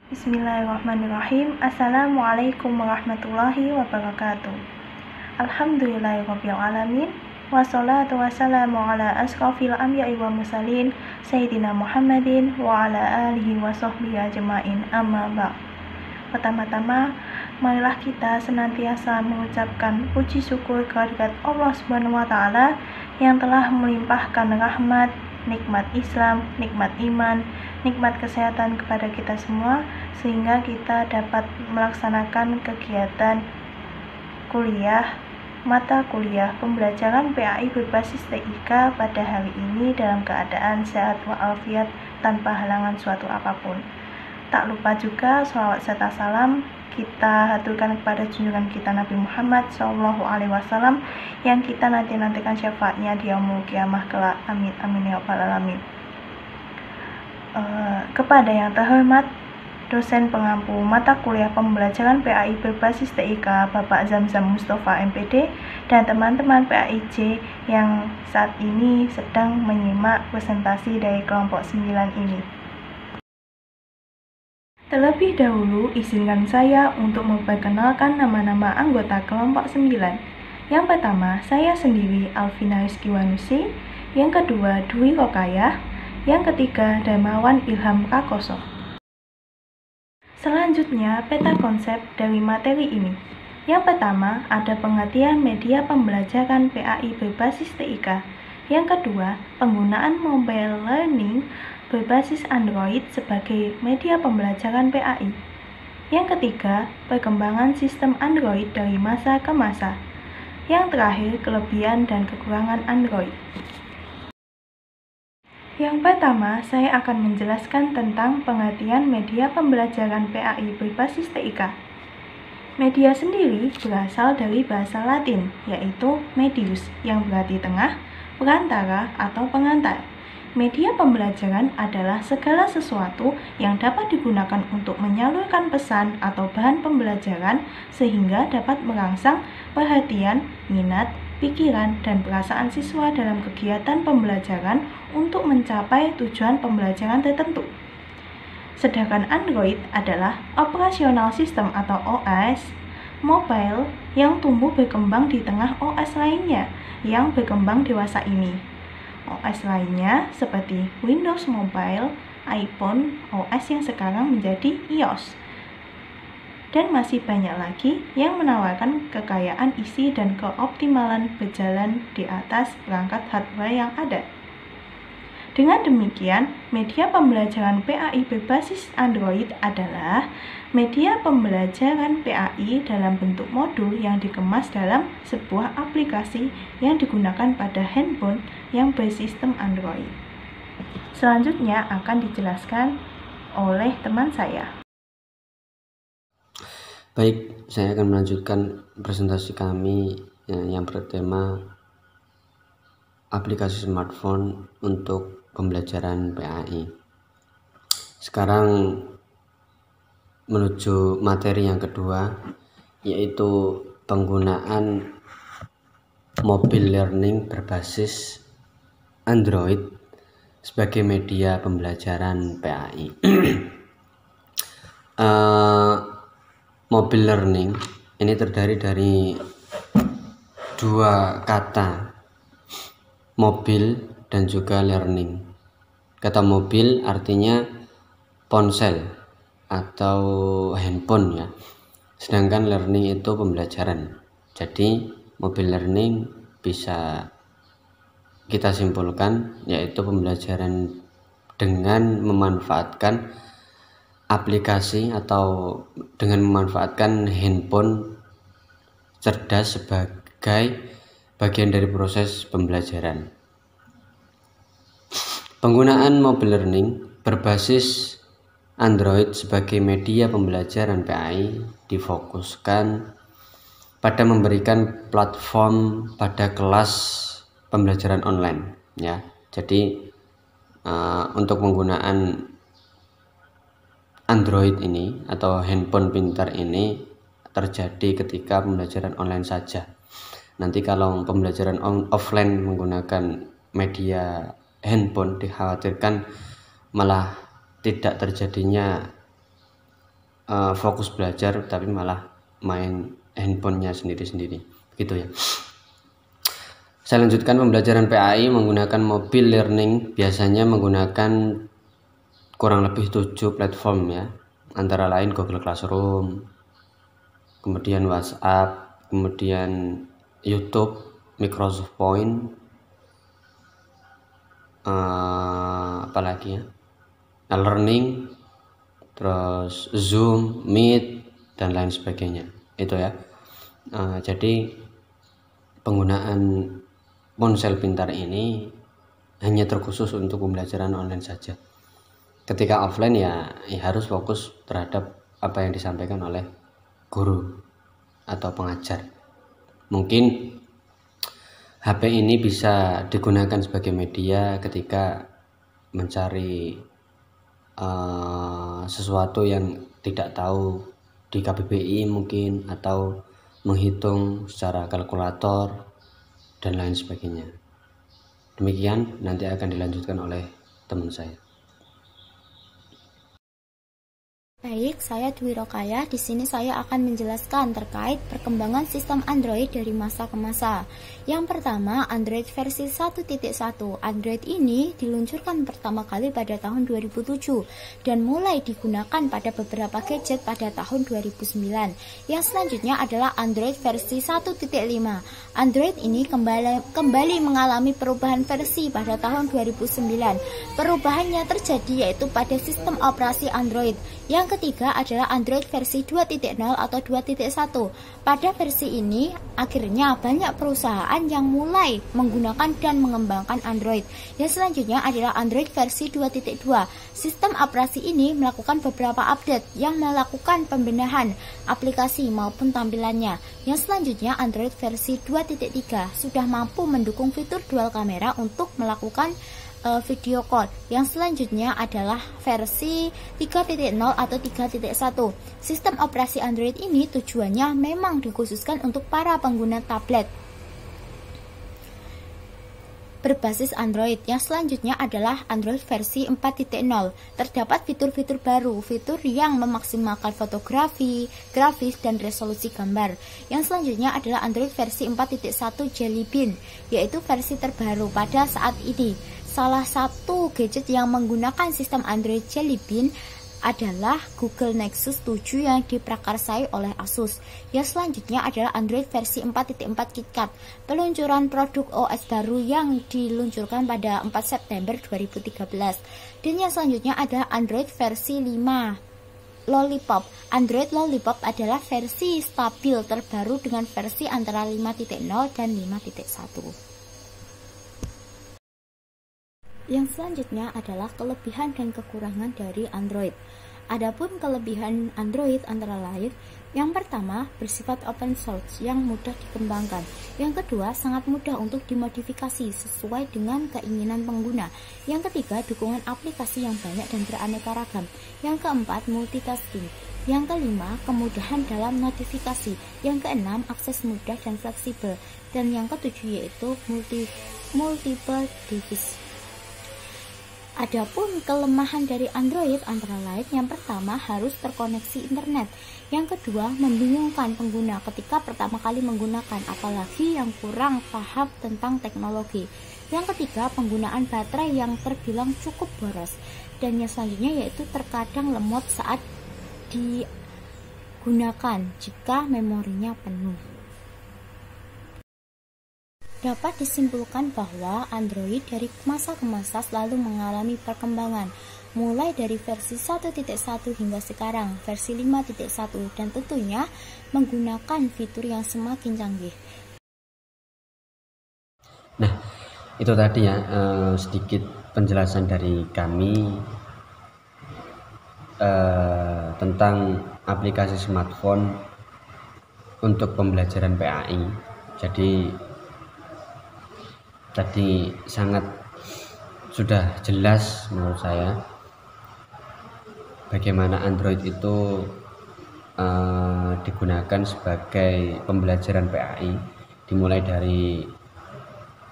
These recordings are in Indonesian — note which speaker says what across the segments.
Speaker 1: Bismillahirrahmanirrahim. Assalamualaikum warahmatullahi wabarakatuh. Alhamdulillahirabbil alamin. Wassalatu wassalamu ala asrofil anbiya'i wa mursalin Sayyidina Muhammadin wa ala alihi wa sahbihi ajma'in, amma ba'd. Pertama-tama, marilah kita senantiasa mengucapkan puji syukur kehadirat Allah Subhanahu wa taala yang telah melimpahkan rahmat, nikmat Islam, nikmat iman, nikmat kesehatan kepada kita semua, sehingga kita dapat melaksanakan kegiatan mata kuliah pembelajaran PAI berbasis TIK pada hari ini dalam keadaan sehat walafiat tanpa halangan suatu apapun. Tak lupa juga sholawat serta salam kita haturkan kepada junjungan kita Nabi Muhammad SAW yang kita nantikan syafaatnya di yaumul kiamah kelak. Amin amin ya rabbal alamin. Kepada yang terhormat dosen pengampu mata kuliah pembelajaran PAI berbasis TIK Bapak Zamzam Mustafa MPD dan teman-teman PAIJ yang saat ini sedang menyimak presentasi dari kelompok 9 ini. Terlebih dahulu, izinkan saya untuk memperkenalkan nama-nama anggota kelompok 9. Yang pertama, saya sendiri Alvina Rizky Wanusi. Yang kedua, Dwi Rokayah. Yang ketiga, Darmawan Ilham Prakoso. Selanjutnya, peta konsep dari materi ini. Yang pertama, ada pengertian media pembelajaran PAI berbasis TIK. Yang kedua, penggunaan mobile learning berbasis Android sebagai media pembelajaran PAI. Yang ketiga, perkembangan sistem Android dari masa ke masa. Yang terakhir, kelebihan dan kekurangan Android. Yang pertama, saya akan menjelaskan tentang pengertian media pembelajaran PAI berbasis TIK. Media sendiri berasal dari bahasa Latin, yaitu medius, yang berarti tengah, perantara, atau pengantar. Media pembelajaran adalah segala sesuatu yang dapat digunakan untuk menyalurkan pesan atau bahan pembelajaran sehingga dapat merangsang perhatian, minat, pikiran, dan perasaan siswa dalam kegiatan pembelajaran untuk mencapai tujuan pembelajaran tertentu. Sedangkan Android adalah operasional system atau OS mobile yang tumbuh berkembang di tengah OS lainnya yang berkembang dewasa ini. OS lainnya seperti Windows Mobile, iPhone, OS yang sekarang menjadi iOS. Dan masih banyak lagi yang menawarkan kekayaan isi dan keoptimalan berjalan di atas perangkat hardware yang ada. Dengan demikian, media pembelajaran PAI berbasis Android adalah media pembelajaran PAI dalam bentuk modul yang dikemas dalam sebuah aplikasi yang digunakan pada handphone yang bersistem Android. Selanjutnya akan dijelaskan oleh teman saya.
Speaker 2: Baik, saya akan melanjutkan presentasi kami yang bertema aplikasi smartphone untuk pembelajaran PAI. Sekarang menuju materi yang kedua, yaitu penggunaan mobile learning berbasis Android sebagai media pembelajaran PAI. Mobile learning ini terdiri dari dua kata, mobil dan juga learning. Kata mobil artinya ponsel atau handphone ya. Sedangkan learning itu pembelajaran. Jadi mobile learning bisa kita simpulkan yaitu pembelajaran dengan memanfaatkan aplikasi atau dengan memanfaatkan handphone cerdas sebagai bagian dari proses pembelajaran. Penggunaan mobile learning berbasis Android sebagai media pembelajaran PAI difokuskan pada memberikan platform pada kelas pembelajaran online ya. Jadi untuk penggunaan Android ini atau handphone pintar ini terjadi ketika pembelajaran online saja. Nanti kalau pembelajaran offline menggunakan media handphone dikhawatirkan malah tidak terjadinya fokus belajar tapi malah main handphonenya sendiri-sendiri gitu ya. Saya lanjutkan pembelajaran PAI menggunakan mobile learning, biasanya menggunakan kurang lebih 7 platform ya, antara lain Google Classroom, kemudian WhatsApp, kemudian YouTube, Microsoft Point, apalagi ya, Learning, terus Zoom, Meet, dan lain sebagainya itu ya. Jadi penggunaan ponsel pintar ini hanya terkhusus untuk pembelajaran online saja. Ketika offline ya harus fokus terhadap apa yang disampaikan oleh guru atau pengajar. Mungkin HP ini bisa digunakan sebagai media ketika mencari sesuatu yang tidak tahu di KBBI mungkin, atau menghitung secara kalkulator dan lain sebagainya. Demikian, nanti akan dilanjutkan oleh teman saya.
Speaker 3: Baik, saya Dwi Rokaya. Di sini saya akan menjelaskan terkait perkembangan sistem Android dari masa ke masa. Yang pertama, Android versi 1.1. Android ini diluncurkan pertama kali pada tahun 2007 dan mulai digunakan pada beberapa gadget pada tahun 2009. Yang selanjutnya adalah Android versi 1.5. Android ini kembali mengalami perubahan versi pada tahun 2009. Perubahannya terjadi yaitu pada sistem operasi Android. Yang ketiga adalah Android versi 2.0 atau 2.1. Pada versi ini, akhirnya banyak perusahaan yang mulai menggunakan dan mengembangkan Android. Yang selanjutnya adalah Android versi 2.2. Sistem operasi ini melakukan beberapa update yang melakukan pembenahan aplikasi maupun tampilannya. Yang selanjutnya Android versi 2.3 sudah mampu mendukung fitur dual kamera untuk melakukan video call. Yang selanjutnya adalah versi 3.0 atau 3.1. Sistem operasi Android ini tujuannya memang dikhususkan untuk para pengguna tablet berbasis Android. Yang selanjutnya adalah Android versi 4.0. Terdapat fitur-fitur baru, fitur yang memaksimalkan fotografi, grafis, dan resolusi gambar. Yang selanjutnya adalah Android versi 4.1 Jelly Bean, yaitu versi terbaru pada saat ini. Salah satu gadget yang menggunakan sistem Android Jelly Bean adalah Google Nexus 7 yang diprakarsai oleh Asus. Yang selanjutnya adalah Android versi 4.4 KitKat, peluncuran produk OS baru yang diluncurkan pada 4 September 2013. Dan yang selanjutnya adalah Android versi 5 Lollipop. Android Lollipop adalah versi stabil terbaru dengan versi antara 5.0 dan 5.1. Yang selanjutnya adalah kelebihan dan kekurangan dari Android. Adapun kelebihan Android antara lain, yang pertama bersifat open source yang mudah dikembangkan. Yang kedua sangat mudah untuk dimodifikasi sesuai dengan keinginan pengguna. Yang ketiga dukungan aplikasi yang banyak dan beraneka ragam. Yang keempat multitasking. Yang kelima kemudahan dalam notifikasi. Yang keenam akses mudah dan fleksibel. Dan yang ketujuh yaitu multiple device. Adapun kelemahan dari Android antara lain, yang pertama harus terkoneksi internet. Yang kedua membingungkan pengguna ketika pertama kali menggunakan, apalagi yang kurang paham tentang teknologi. Yang ketiga penggunaan baterai yang terbilang cukup boros. Dan yang selanjutnya yaitu terkadang lemot saat digunakan jika memorinya penuh. Dapat disimpulkan bahwa Android dari masa ke masa selalu mengalami perkembangan, mulai dari versi 1.1 hingga sekarang, versi 5.1, dan tentunya menggunakan fitur yang semakin canggih.
Speaker 2: Nah, itu tadi ya sedikit penjelasan dari kami tentang aplikasi smartphone untuk pembelajaran PAI. Tadi sangat sudah jelas menurut saya bagaimana Android itu digunakan sebagai pembelajaran PAI, dimulai dari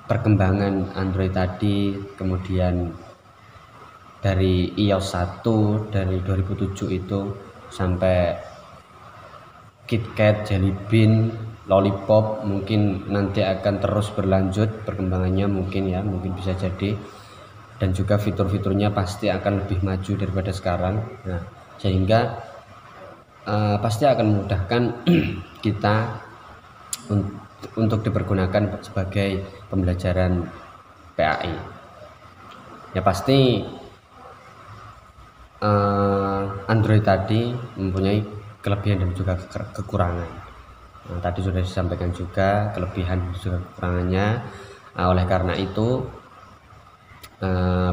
Speaker 2: perkembangan Android tadi, kemudian dari iOS 1 dari 2007 itu sampai KitKat, Jelly Bean, Lollipop, mungkin nanti akan terus berlanjut perkembangannya, mungkin bisa jadi, dan juga fitur-fiturnya pasti akan lebih maju daripada sekarang. Nah, sehingga pasti akan memudahkan kita untuk dipergunakan sebagai pembelajaran PAI. Ya pasti Android tadi mempunyai kelebihan dan juga kekurangan. Nah, tadi sudah disampaikan juga kelebihan dan juga kekurangannya. Oleh karena itu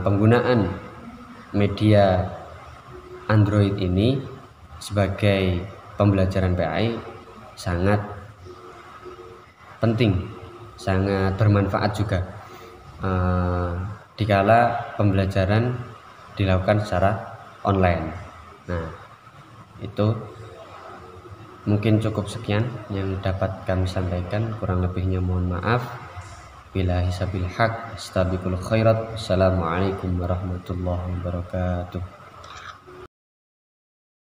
Speaker 2: penggunaan media Android ini sebagai pembelajaran PAI sangat penting, sangat bermanfaat juga dikala pembelajaran dilakukan secara online. Nah, itu mungkin cukup sekian yang dapat kami sampaikan, kurang lebihnya mohon maaf. Billahi sabil haq, astabiqul khairat. Assalamualaikum warahmatullahi wabarakatuh.